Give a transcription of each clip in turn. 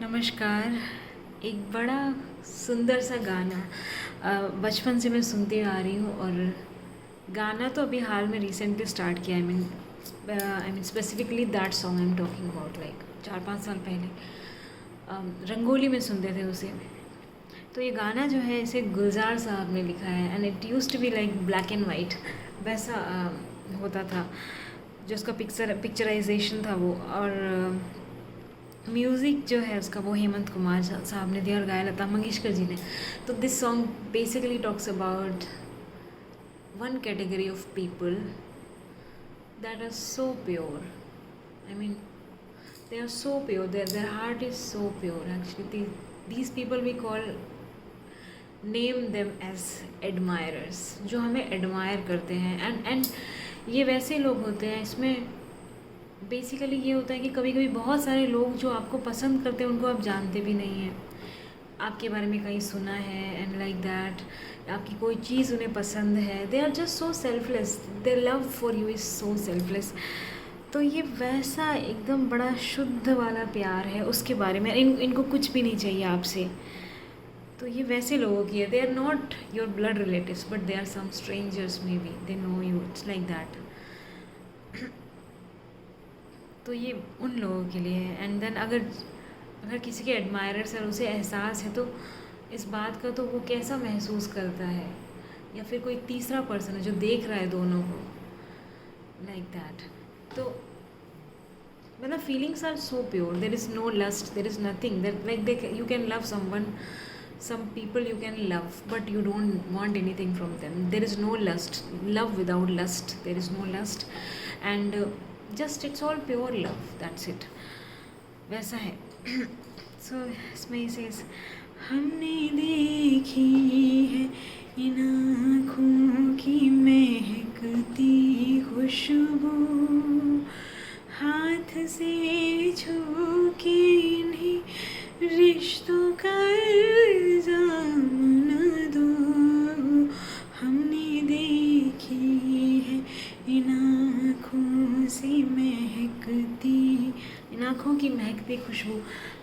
नमस्कार। एक बड़ा सुंदर सा गाना बचपन से मैं सुनती आ रही हूँ। और गाना तो अभी हाल में रिसेंटली स्टार्ट किया। I mean specifically that song I am talking about, like 4-5 साल पहले रंगोली में सुनते थे उसे। तो ये गाना जो है इसे गुलजार साहब ने लिखा है and it used to be like black and white, वैसा होता था जो उसका पिक्चराइजेशन था वो। और म्यूज़िक जो है उसका वो हेमंत कुमार साहब ने दिया और गाया लता मंगेशकर जी ने। तो this song basically talks about one category of people that are so pure. I mean they are so pure, their heart is so pure actually. These people we call, name them as admirers, जो हमें admire करते हैं। And ये वैसे लोग होते हैं, इसमें बेसिकली ये होता है कि कभी कभी बहुत सारे लोग जो आपको पसंद करते हैं उनको आप जानते भी नहीं हैं, आपके बारे में कहीं सुना है एंड लाइक दैट आपकी कोई चीज़ उन्हें पसंद है। They are just so selfless, their love for you is so selfless. तो ये वैसा एकदम बड़ा शुद्ध वाला प्यार है उसके बारे में। इनको कुछ भी नहीं चाहिए आपसे। तो ये वैसे लोगों की है। They are not your blood relatives but they are some strangers, maybe they know you, it's like that. तो ये उन लोगों के लिए है। एंड देन अगर अगर किसी के एडमायरर्स है और उसे एहसास है तो इस बात का, तो वो कैसा महसूस करता है, या फिर कोई तीसरा पर्सन है जो देख रहा है दोनों को, लाइक दैट। तो मतलब feelings are so pure, there is no lust, there is nothing that like they you can love someone, some people you can love but you don't want anything from them. There is no lust, love without lust, there is no lust. And just it's all pure love, that's it, वैसा है। सो इसमें इसे हमने देखी है इन आँखों की महकती खुशबू, हाथ से छू के इन्हीं रिश्तों का इल्जाम न दो। हमने देखी है इन आँखों से महकती, इन आँखों की महकती खुशबू,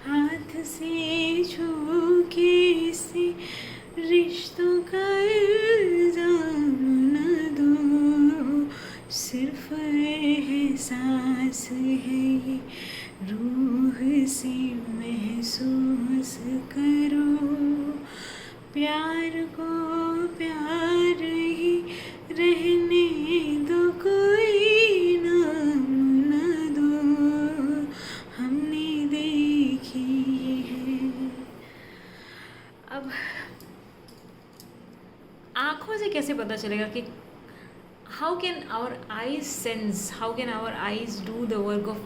हाथ से छू के इसे रिश्तों का इल्जाम न दो। सिर्फ एहसास है ये, रूह से महसूस करो, प्यार को प्यार ही रहने दो, कोई नाम न दो। हमने देखी है। अब आँखों से कैसे पता चलेगा कि how can our eyes sense, how can our eyes do the work of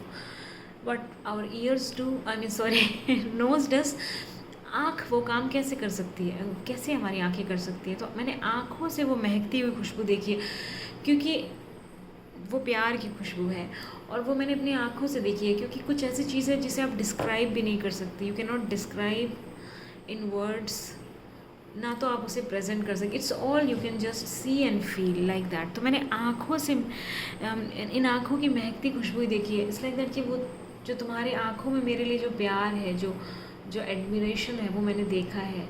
what our ears do, I mean sorry nose does। आँख वो काम कैसे कर सकती है, कैसे हमारी आँखें कर सकती है। तो मैंने आँखों से वो महकती हुई खुशबू देखी है, क्योंकि वो प्यार की खुशबू है और वो मैंने अपनी आँखों से देखी है। क्योंकि कुछ ऐसी चीज़ है जिसे आप डिस्क्राइब भी नहीं कर सकती, you can not describe in words, ना तो आप उसे प्रेजेंट कर सकते, it's all you can just see and feel like that. तो मैंने आँखों से इन आँखों की महकती खुशबू देखी है। इट्स लाइक दैट कि वो जो तुम्हारी आँखों में मेरे लिए जो प्यार है, जो जो एडमिरेशन है, वो मैंने देखा है।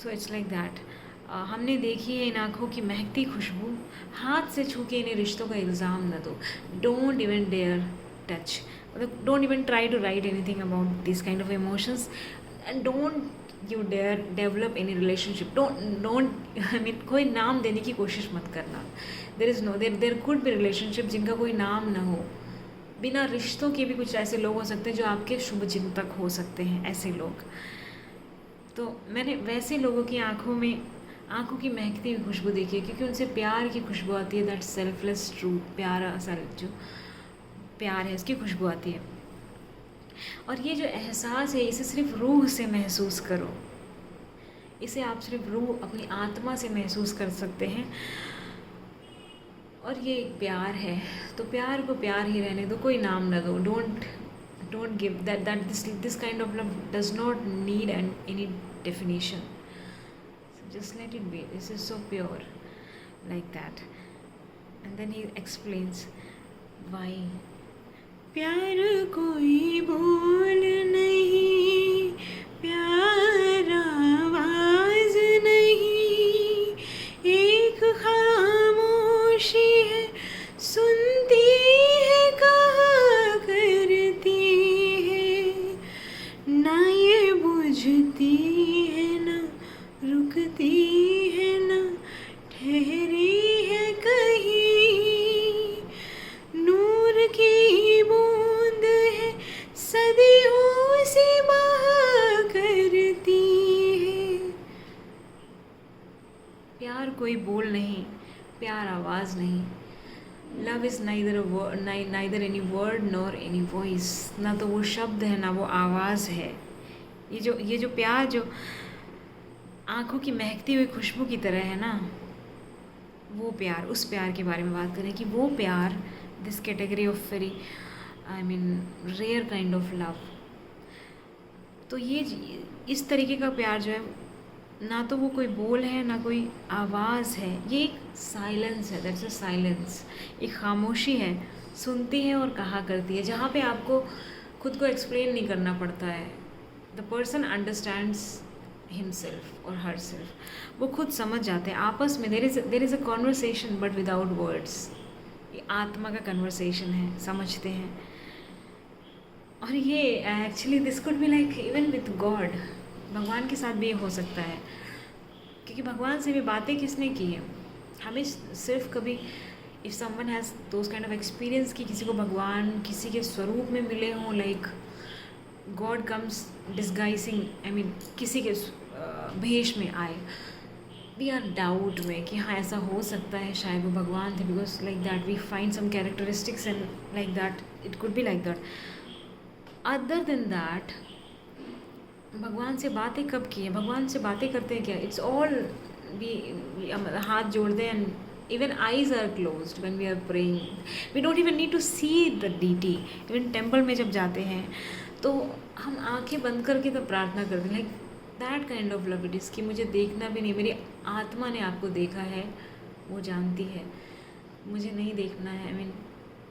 So it's like that. हमने देखी है इन आँखों की महकती खुशबू, हाथ से छू के इन्हें रिश्तों का इल्ज़ाम न दो। डोंट इवन डेयर टच, मतलब don't even try to write anything about this kind of emotions and don't you dare develop any relationship. Don't I mean कोई नाम देने की कोशिश मत करना। There is no there could be relationship जिनका कोई नाम ना हो। बिना रिश्तों के भी कुछ ऐसे लोग हो सकते हैं जो आपके शुभ चिंतक हो सकते हैं, ऐसे लोग। तो मैंने वैसे लोगों की आँखों में, आँखों की महकती हुई खुशबू देखी है, क्योंकि उनसे प्यार की खुशबू आती है। दैट सेल्फलेस ट्रू प्यार, असल जो प्यार है उसकी खुशबू आती है। और ये जो एहसास है इसे सिर्फ रूह से महसूस करो, इसे आप सिर्फ रूह, अपनी आत्मा से महसूस कर सकते हैं। और ये एक प्यार है, तो प्यार को प्यार ही रहने दो, कोई नाम ना दो। Don't give that this kind of love does not need any definition, just let it be, this is so pure like that. And then he explains why. प्यार कोई बोल नहीं बुझती है न रुकती है न ठहरी है कहीं, नूर की बूंद है सदियों से बहा करती है। प्यार कोई बोल नहीं, प्यार आवाज़ नहीं। Love is neither any word nor any voice. ना तो वो शब्द है ना वो आवाज़ है। ये जो प्यार जो आँखों की महकती हुई खुशबू की तरह है ना, वो प्यार, उस प्यार के बारे में बात करें कि वो प्यार, this category of very rare kind of love. तो ये इस तरीके का प्यार जो है, ना तो वो कोई बोल है ना कोई आवाज़ है, ये एक साइलेंस है। दैट्स अ साइलेंस, एक खामोशी है, सुनती है और कहा करती है, जहाँ पे आपको खुद को एक्सप्लेन नहीं करना पड़ता है। द पर्सन अंडरस्टैंड्स हिमसेल्फ और हर सेल्फ, वो खुद समझ जाते हैं आपस में। There is a conversation but without words. ये आत्मा का कन्वर्सेशन है, समझते हैं। और ये actually this could be like even with God, भगवान के साथ भी ये हो सकता है, क्योंकि भगवान से भी बातें किसने की है। हमें सिर्फ कभी if someone has those kind of experience कि किसी को भगवान किसी के स्वरूप में मिले हों, लाइक गॉड कम्स डिस्गाइसिंग, किसी के भेष में आए, वी आर डाउट में कि हाँ ऐसा हो सकता है, शायद वो भगवान थे, because like that we find some characteristics and like that it could be like that. Other than that, भगवान से बातें कब की है, भगवान से बातें करते हैं क्या, इट्स ऑल वी हाथ जोड़ते हैं and even eyes are closed when we are praying. We don't even need to see the deity. Even temple में जब जाते हैं तो हम आंखें बंद करके तो प्रार्थना करते हैं, like that kind of love it is, कि मुझे देखना भी नहीं, मेरी आत्मा ने आपको देखा है, वो जानती है, मुझे नहीं देखना है।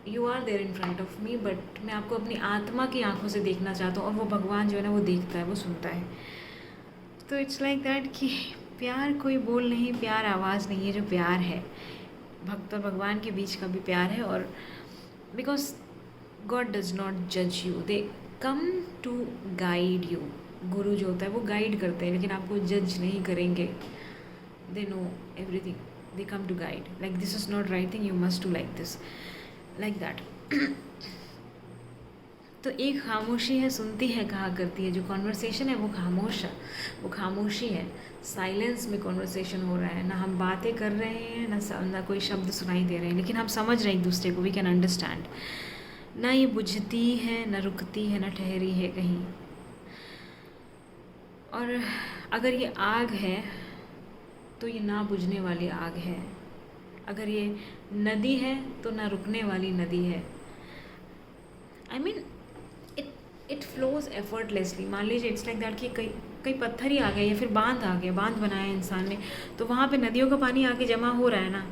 You are there in front of me, but मैं आपको अपनी आत्मा की आंखों से देखना चाहता हूँ, और वो भगवान जो है ना वो देखता है, वो सुनता है। तो इट्स लाइक दैट कि प्यार कोई बोल नहीं, प्यार आवाज़ नहीं है। जो प्यार है भक्त और भगवान के बीच का भी प्यार है। और बिकॉज गॉड डज नॉट जज you, they come to guide you. Guru जो होता है वो गाइड करते हैं, लेकिन आपको जज नहीं करेंगे। They know everything, they come to guide, like this is not right thing, you must do like this, like that. तो एक खामोशी है, सुनती है, कहा करती है। जो कॉन्वर्सेशन है वो खामोश है, वो खामोशी है। साइलेंस में कॉन्वर्सेशन हो रहा है, ना हम बातें कर रहे हैं, ना कोई शब्द सुनाई दे रहे हैं, लेकिन हम समझ रहे हैं एक दूसरे को, वी कैन अंडरस्टैंड। ना ये बुझती है, ना रुकती है, ना ठहरी है कहीं। और अगर ये आग है तो ये ना बुझने वाली आग है। अगर ये नदी है तो ना रुकने वाली नदी है। It flows effortlessly. मान लीजिए इट्स लाइक दैट कि कई पत्थर ही आ गए, या फिर बांध आ गया, बांध बनाया इंसान ने, तो वहाँ पे नदियों का पानी आके जमा हो रहा है ना।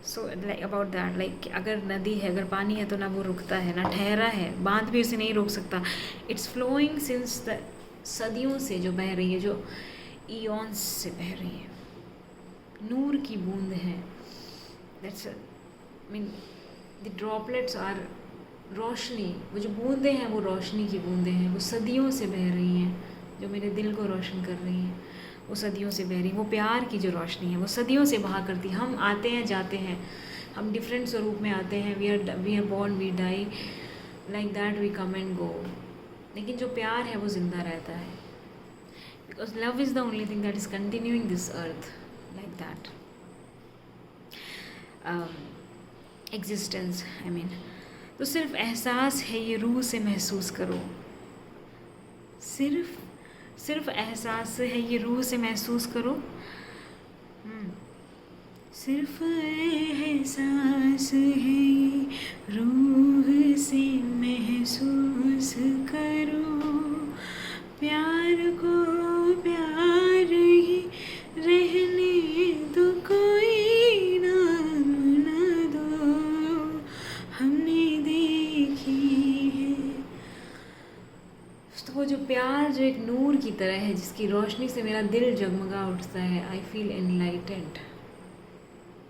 So like about that, like अगर नदी है, अगर पानी है तो ना वो रुकता है ना ठहरा है, बांध भी उसे नहीं रोक सकता। इट्स फ्लोइंग सिंस द सदियों से जो बह रही है, जो ईयॉन्स से बह रही है। नूर की बूंद है, दैट्स द ड्रॉपलेट्स आर रोशनी। वो जो बूंदें हैं वो रोशनी की बूंदें हैं, वो सदियों से बह रही हैं, जो मेरे दिल को रोशन कर रही हैं, वो सदियों से बह रही हैं। वो प्यार की जो रोशनी है वो सदियों से बहा करती है। हम आते हैं जाते हैं, हम डिफरेंट स्वरूप में आते हैं, we are born, we die, like that we come and go, लेकिन जो प्यार है वो ज़िंदा रहता है। Because love is the only thing that is continuing this earth, like that existence. तो सिर्फ एहसास है ये, रूह से महसूस करो। सिर्फ एहसास है ये, रूह से महसूस करो। सिर्फ एहसास है ये, रूह से महसूस करो। प्यार को प्यार ही रहने दो, कोई नाम न दो, हमने देखी है। तो वो जो प्यार जो एक नूर की तरह है, जिसकी रोशनी से मेरा दिल जगमगा उठता है, आई फील एनलाइटेंड।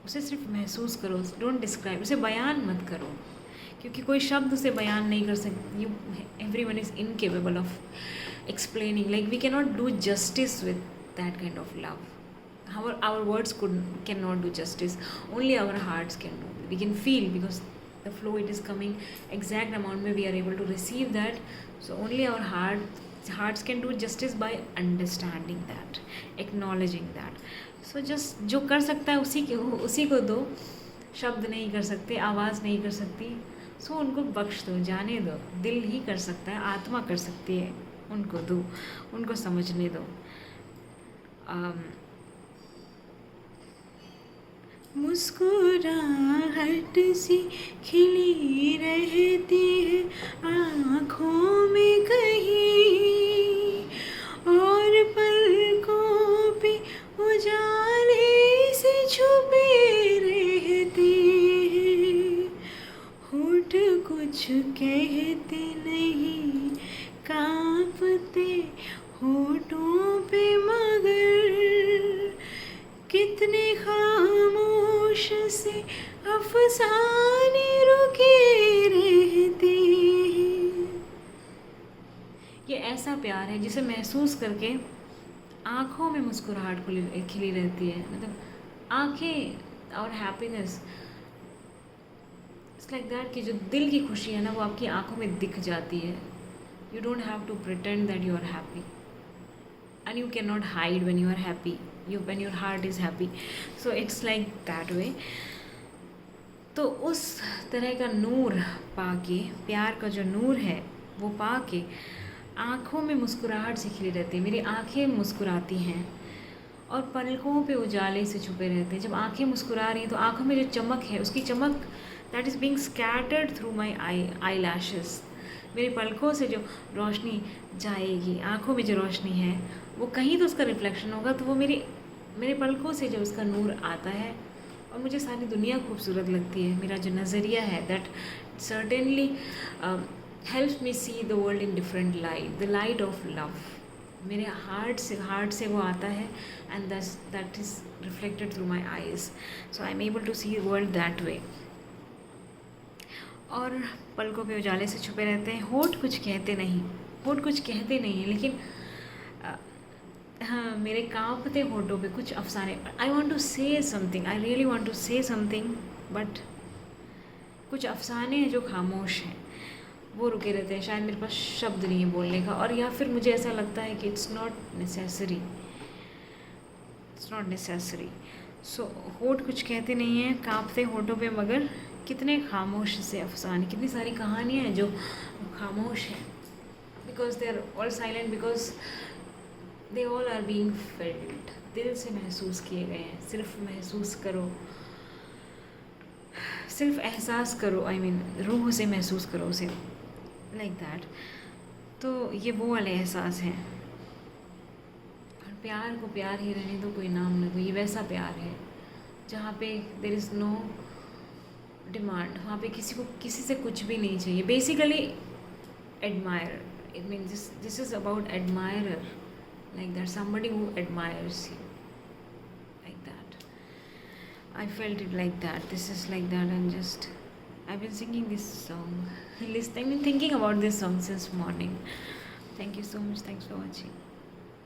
उसे सिर्फ महसूस करो, डोंट डिस्क्राइब, उसे बयान मत करो क्योंकि कोई शब्द उसे बयान नहीं कर सकती. You Everyone is incapable of explaining. Like we cannot do justice with that kind of love. Our words cannot do justice. Only our hearts can do. We can feel because the flow it is coming exact amount में we are able to receive that. So only our hearts can do justice by understanding that, acknowledging that. So just जो कर सकता है उसी को दो. शब्द नहीं कर सकते, आवाज़ नहीं कर सकती, सो उनको बख्श दो, जाने दो. दिल ही कर सकता है, आत्मा कर सकती है. उनको दो, उनको समझने दो. मुस्कुराहट सी खिली रहती है आँखों में कहीं, और पलकों पे उजाले से छुपे रहते हैं. होठ कुछ कहते नहीं, कांपते होठों पे मगर कितने खामोश से अफसाने रुके रहते हैं. ये ऐसा प्यार है जिसे महसूस करके आँखों में मुस्कुराहट खिली रहती है. मतलब आँखें और हैप्पीनेस इट्स लाइक दैट कि जो दिल की खुशी है ना वो आपकी आँखों में दिख जाती है. You don't have to pretend that you are happy and you cannot hide when you are happy, when your heart is happy. So it's like that way. तो उस तरह का नूर पाके, प्यार का जो नूर है वो पाके आँखों में मुस्कुराहट से खिली रहती है. मेरी आँखें मुस्कुराती हैं और पलकों पे उजाले से छुपे रहते हैं. जब आँखें मुस्कुरा रही हैं तो आँखों में जो चमक है उसकी चमक that is being scattered through my eye lashes. मेरी पलकों से जो रोशनी जाएगी, आँखों में जो रोशनी है वो कहीं तो उसका रिफ्लेक्शन होगा, तो वो मेरे पलकों से जो उसका नूर आता है और मुझे सारी दुनिया खूबसूरत लगती है. मेरा जो नज़रिया है that certainly help me see the world in different light, the light of love. मेरे हार्ट से वो आता है and that is reflected through my eyes. So I am able to see world that way. और पलकों पे उजाले से छुपे रहते हैं. होठ कुछ कहते नहीं हैं, लेकिन हाँ, मेरे कांपते होठों पे कुछ अफसाने. I want to say something, I really want to say something, but कुछ अफसाने हैं जो खामोश हैं, वो रुके रहते हैं. शायद मेरे पास शब्द नहीं है बोलने का, और या फिर मुझे ऐसा लगता है कि इट्स नॉट नेसेसरी. सो होठ कुछ कहते नहीं हैं, कांपते होठों पे मगर कितने खामोश से अफसाने, कितनी सारी कहानियाँ हैं जो खामोश हैं. Because they are all silent, because they all are being felt. दिल से महसूस किए गए हैं. सिर्फ महसूस करो, सिर्फ एहसास करो, आई मीन रूह से महसूस करो उसे, लाइक दैट. तो ये वो वाले एहसास हैं. और प्यार को प्यार ही रहने दो, कोई नाम न दो. ये वैसा प्यार है जहाँ पे देयर इज़ नो डिमांड. वहाँ पे किसी से कुछ भी नहीं चाहिए. Basically admire, it means this is about admirer, like that, somebody who admires you, like that. I felt it like that. This is like that, and just I've been singing this song, I've been thinking about this song since morning. Thank you so much. Thanks for watching.